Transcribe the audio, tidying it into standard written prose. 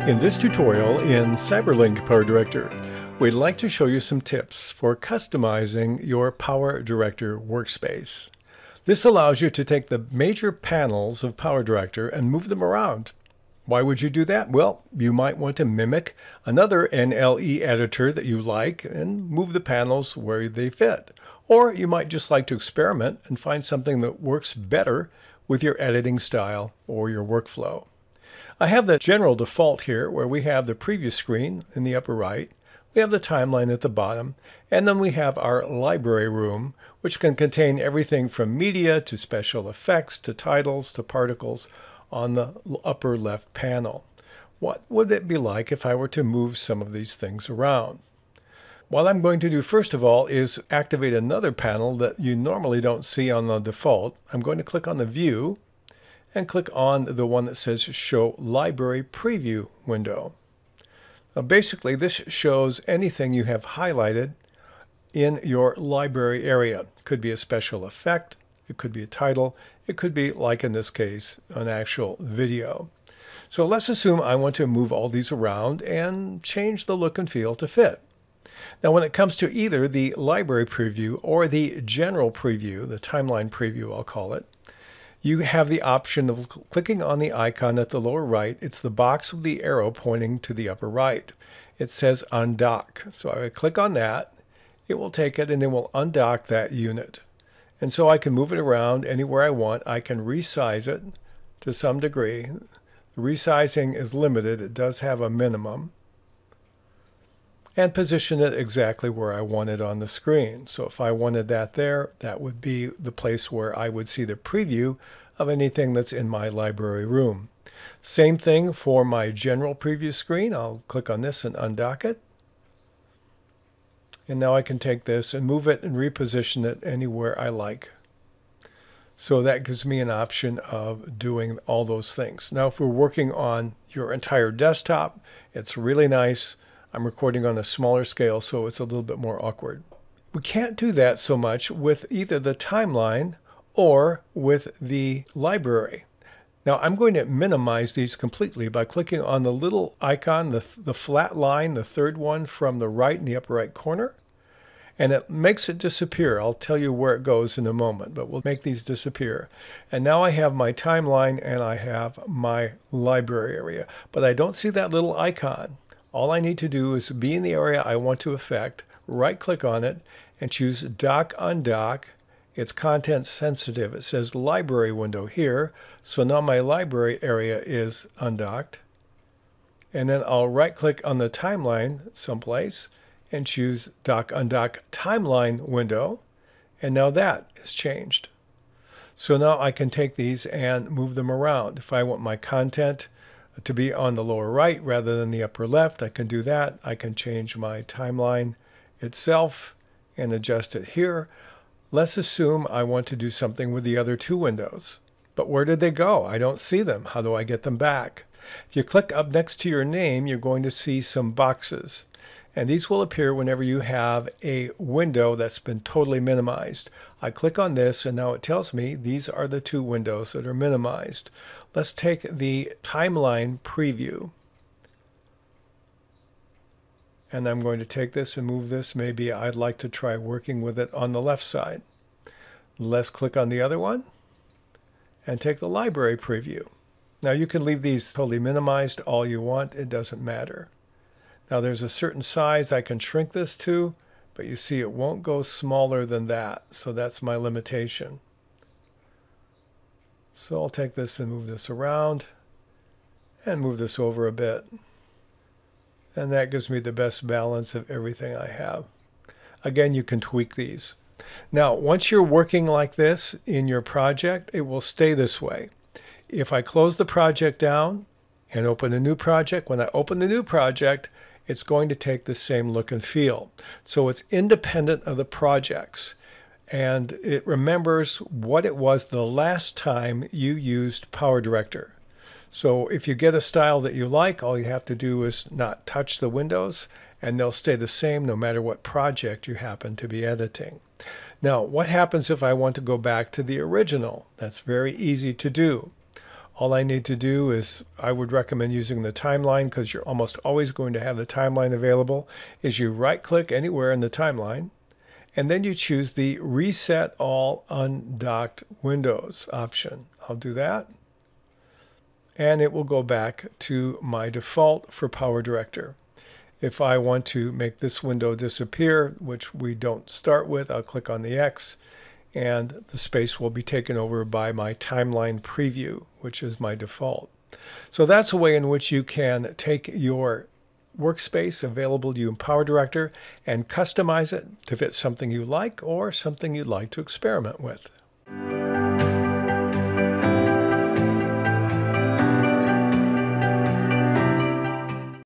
In this tutorial in Cyberlink PowerDirector, we'd like to show you some tips for customizing your PowerDirector Workspace. This allows you to take the major panels of PowerDirector and move them around. Why would you do that? Well, you might want to mimic another NLE editor that you like and move the panels where they fit. Or you might just like to experiment and find something that works better with your editing style or your workflow. I have the general default here where we have the preview screen in the upper right, we have the timeline at the bottom, and then we have our library room, which can contain everything from media to special effects to titles to particles on the upper left panel. What would it be like if I were to move some of these things around? What I'm going to do first of all is activate another panel that you normally don't see on the default. I'm going to click on the view and click on the one that says Show Library Preview window. Now basically this shows anything you have highlighted in your library area. It could be a special effect, it could be a title, it could be, like in this case, an actual video. So let's assume I want to move all these around and change the look and feel to fit. Now when it comes to either the library preview or the general preview, the timeline preview I'll call it, you have the option of clicking on the icon at the lower right. It's the box with the arrow pointing to the upper right. It says undock. So I click on that, it will take it and it will undock that unit. And so I can move it around anywhere I want. I can resize it to some degree. The resizing is limited. It does have a minimum. And position it exactly where I want it on the screen. So if I wanted that there, that would be the place where I would see the preview of anything that's in my library room. Same thing for my general preview screen. I'll click on this and undock it. And now I can take this and move it and reposition it anywhere I like. So that gives me an option of doing all those things. Now if we're working on your entire desktop, it's really nice. I'm recording on a smaller scale, so it's a little bit more awkward. We can't do that so much with either the timeline or with the library. Now I'm going to minimize these completely by clicking on the little icon, the flat line, the third one from the right in the upper right corner, and it makes it disappear. I'll tell you where it goes in a moment, but we'll make these disappear. And now I have my timeline and I have my library area, but I don't see that little icon. All I need to do is be in the area I want to affect, right-click on it, and choose Dock Undock. It's content sensitive. It says Library window here, so now my library area is undocked. And then I'll right-click on the timeline someplace and choose Dock Undock Timeline window, and now that is changed. So now I can take these and move them around. If I want my content to be on the lower right rather than the upper left, I can do that. I can change my timeline itself and adjust it here. Let's assume I want to do something with the other two windows. But where did they go? I don't see them. How do I get them back? If you click up next to your name, you're going to see some boxes. And these will appear whenever you have a window that's been totally minimized. I click on this and now it tells me these are the two windows that are minimized. Let's take the timeline preview. And I'm going to take this and move this. Maybe I'd like to try working with it on the left side. Let's click on the other one and take the library preview. Now you can leave these totally minimized all you want. It doesn't matter. Now there's a certain size I can shrink this to, but you see it won't go smaller than that. So that's my limitation. So I'll take this and move this around and move this over a bit. And that gives me the best balance of everything I have. Again, you can tweak these. Now, once you're working like this in your project, it will stay this way. If I close the project down and open a new project, when I open the new project, it's going to take the same look and feel. So it's independent of the projects. And it remembers what it was the last time you used PowerDirector. So if you get a style that you like, all you have to do is not touch the windows, and they'll stay the same no matter what project you happen to be editing. Now, what happens if I want to go back to the original? That's very easy to do. All I need to do is, I would recommend using the timeline because you're almost always going to have the timeline available, is you right-click anywhere in the timeline, and then you choose the Reset All Undocked Windows option. I'll do that, and it will go back to my default for PowerDirector. If I want to make this window disappear, which we don't start with, I'll click on the X, and the space will be taken over by my timeline preview, which is my default. So that's a way in which you can take your workspace available to you in PowerDirector and customize it to fit something you like or something you'd like to experiment with.